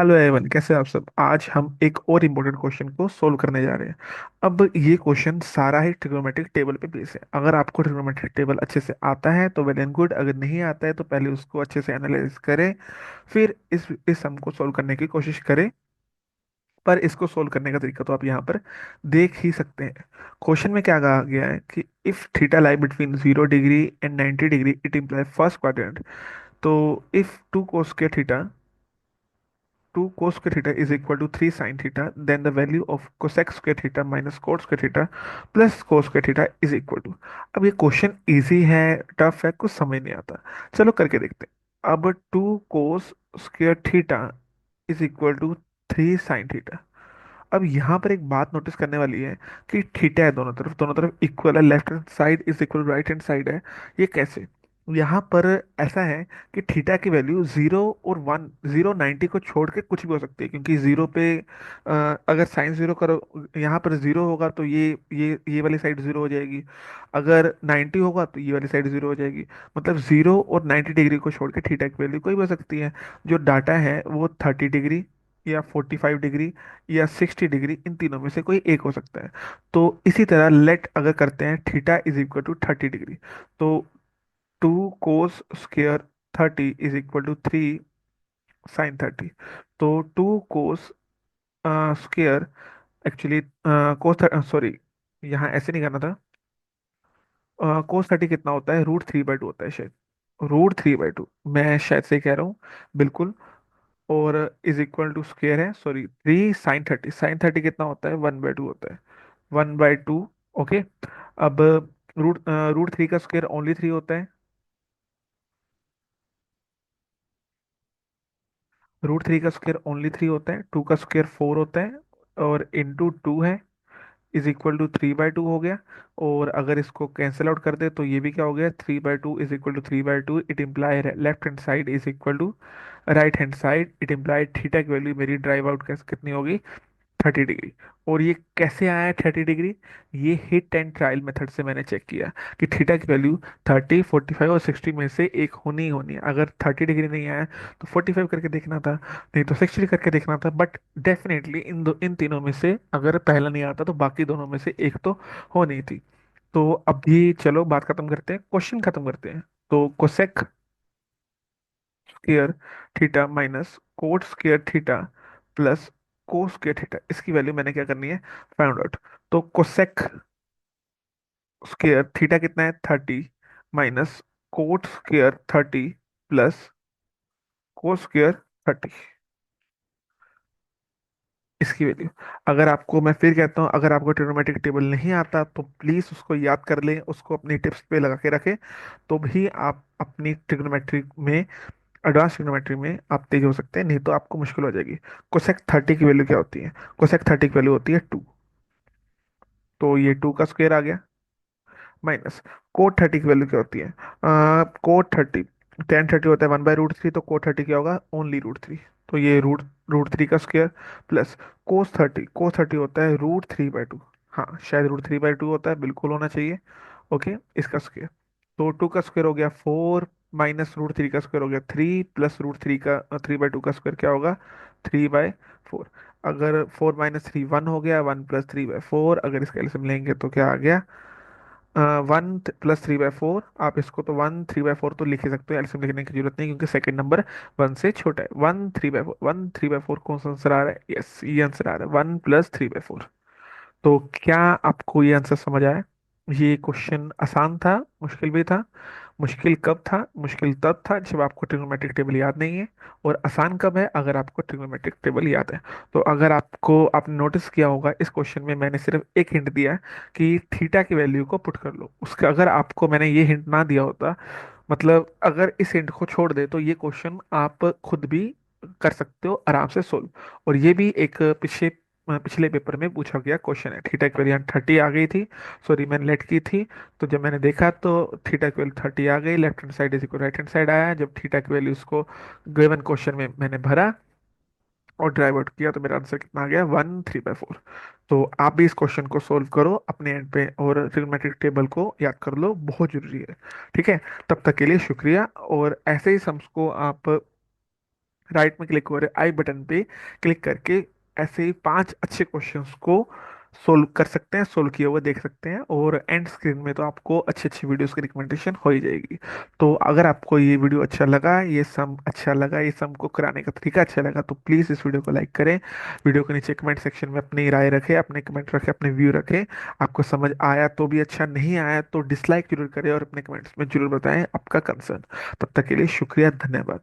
Hello Avon, कैसे हैं आप सब। आज हम एक और इम्पोर्टेंट क्वेश्चन को सोल्व करने जा रहे हैं। अब ये क्वेश्चन सारा ही ट्रिग्नोमेट्रिक टेबल पे बेस है। अगर आपको ट्रिग्नोमेट्रिक टेबल अच्छे से आता है तो वेल एंड गुड, अगर नहीं आता है तो पहले उसको अच्छे से एनालाइज करें, फिर इस सम को सोल्व करने की कोशिश करें। पर इसको सोल्व करने का तरीका तो आप यहाँ पर देख ही सकते हैं। क्वेश्चन में क्या कहा गया है कि if theta lie between 0 degree and 90 degree it imply first quadrant. तो इफ टू कोस के theta 2 cos square theta is equal to 3 sin theta, then the value of cosec square theta minus cot square theta plus cos square theta is equal to। अब ये question easy है, tough है, कुछ समझ नहीं आता। चलो करके देखते हैं। अब 2 cos square theta is equal to 3 sin theta। अब यहाँ पर एक बात नोटिस करने वाली है कि थीटा है, दोनों तरफ इक्वल है, left hand side is equal right hand side है। ये कैसे? यहाँ पर ऐसा है कि थीटा की वैल्यू 0 और 1, 0 90 को छोड़ के कुछ भी हो सकती है, क्योंकि जीरो पे अगर साइन जीरो करो, यहाँ पर जीरो होगा तो ये वाली साइड जीरो हो जाएगी। अगर 90 होगा तो ये वाली साइड जीरो हो जाएगी। मतलब 0 और 90 डिग्री को छोड़ के थीटा की वैल्यू कोई भी हो सकती है। जो डाटा है वो 30 डिग्री या 45 डिग्री या 60 डिग्री, इन तीनों में से कोई एक हो सकता है। तो इसी तरह लेट अगर करते हैं theta is equal to 30 degree, तो 2 cos square 30 is equal to 3 sin 30। तो 2 cos square, actually cos, sorry, यहाँ ऐसे नहीं करना था। कोस 30 कितना होता है? √3/2 होता है शायद। √3/2, मैं शायद से कह रहा हूँ, बिल्कुल। और इज इक्वल टू स्क्वेयर है, सॉरी, 3 sin 30। sin 30 कितना होता है? 1/2 होता है। 1/2। ओके। अब √3 का स्क्वायर ओनली 3 होता है। √3 का स्क्वायर ओनली 3 होता है। 2 का स्क्वायर 4 होता है, और इंटू 2 है, इज इक्वल टू 3/2 हो गया। और अगर इसको कैंसिल आउट कर दे तो ये भी क्या हो गया? 3/2 is equal to 3/2। It imply left hand side is equal to right hand side. It imply theta की वैल्यू मेरी ड्राइव आउट कितनी होगी? 30 डिग्री। और ये कैसे आया है 30 डिग्री? ये हिट एंड ट्रायल मेथड से मैंने चेक किया कि थीटा की वैल्यू 30, 45 और 60 में से एक होनी ही होनी है। अगर 30 डिग्री नहीं आया तो 45 करके देखना था, नहीं तो 60 करके देखना था। बट डेफिनेटली इन तीनों में से अगर पहला नहीं आता तो बाकी दोनों में से एक तो होनी थी। तो अभी चलो बात खत्म करते हैं, क्वेश्चन खत्म करते हैं। तो cosec square theta minus cot square theta plus को स्क्वायर थीटा, इसकी वैल्यू मैंने क्या करनी है? Find out. तो कोसेक स्क्वायर थीटा कितना है? 30 माइनस कोट स्क्वायर 30 प्लस को स्क्वायर 30, इसकी वैल्यू। अगर आपको, मैं फिर कहता हूँ, अगर आपको ट्रिग्नोमेट्रिक टेबल नहीं आता तो प्लीज़ उसको याद कर लें, उसको अपनी टिप्स पे लगा के रखें। तो भी आप अपनी ट्रिग्नोमेट्री में, एडवांस ट्रिग्नोमेट्री में आप तेज हो सकते हैं, नहीं तो आपको मुश्किल हो जाएगी। कोसेक 30 की वैल्यू क्या होती है? कोसेक 30 की वैल्यू होती है 2। तो ये 2 का स्क्वायर आ गया, माइनस कोट 30 की वैल्यू क्या होती है? कोट 30, tan 30 होता है 1/√3, तो कोट 30 क्या होगा? ओनली √3। तो ये रूट 3 का स्क्वायर प्लस कोस 30 होता है √3/2। हाँ, शायद √3/2 होता है, बिल्कुल होना चाहिए। ओके, इसका स्क्वायर। तो 2 का स्क्वायर हो गया 4, माइनस √3 का स्क्वायर हो गया 3, प्लस √3 का 3/2 का स्क्वायर क्या होगा? 3/4। अगर 4 - 3 1 हो गया, 1 + 3/4। अगर इसका एलसीएम लेंगे तो क्या आ गया? 1 + 3/4। आप इसको तो 1 3/4 तो लिख ही सकते हो, एलसीएम लिखने की जरूरत नहीं, क्योंकि सेकंड नंबर 1 से छोटा है। 1 3/4, 1 3/4 कौन सा आंसर आ रहा है? यस, ये आंसर आ रहा है, 1 + 3/4। तो क्या आपको ये आंसर समझ आया? ये क्वेश्चन आसान था, मुश्किल भी था। मुश्किल कब था? मुश्किल तब था जब आपको ट्रिग्नोमेट्रिक टेबल याद नहीं है। और आसान कब है? अगर आपको ट्रिग्नोमेट्रिक टेबल याद है। तो अगर आपने नोटिस किया होगा, इस क्वेश्चन में मैंने सिर्फ एक हिंट दिया है कि थीटा की वैल्यू को पुट कर लो। उसका अगर आपको मैंने ये हिंट ना दिया होता, मतलब अगर इस हिंट को छोड़ दे, तो ये क्वेश्चन आप खुद भी कर सकते हो आराम से सोल्व। और ये भी एक पिछले पेपर में पूछा गया क्वेश्चन है। थीटा की वैल्यू 30 आ गई थी, सॉरी मैंने लेट की थी। तो जब मैंने देखा तो थीटा की वैल्यू 30 आ गई, left hand side is equal right hand side आया। जब थीटा की वैल्यू उसको गिवन क्वेश्चन में मैंने भरा और ड्राइव आउट किया, तो मेरा आंसर कितना आ गया? 1 3/4। तो आप भी इस क्वेश्चन को सोल्व करो अपने एंड पे, और ट्रिग्नोमेट्रिक टेबल को याद कर लो, बहुत जरूरी है। ठीक है, तब तक के लिए शुक्रिया। और ऐसे ही सम्स को आप राइट में क्लिक हो रहे आई बटन पे क्लिक करके ऐसे ही 5 अच्छे क्वेश्चंस को सोल्व कर सकते हैं, सोल्व किए हुए देख सकते हैं, और एंड स्क्रीन में तो आपको अच्छी अच्छी वीडियोस की रिकमेंडेशन हो ही जाएगी। तो अगर आपको ये वीडियो अच्छा लगा, ये सम अच्छा लगा, ये सम को कराने का तरीका अच्छा लगा, तो प्लीज़ इस वीडियो को लाइक करें। वीडियो के नीचे कमेंट सेक्शन में अपनी राय रखें, अपने कमेंट रखें, अपने व्यू रखें। आपको समझ आया तो भी अच्छा, नहीं आया तो डिसलाइक जरूर करें और अपने कमेंट्स में जरूर बताएं आपका कंसर्न। तब तक के लिए शुक्रिया, धन्यवाद।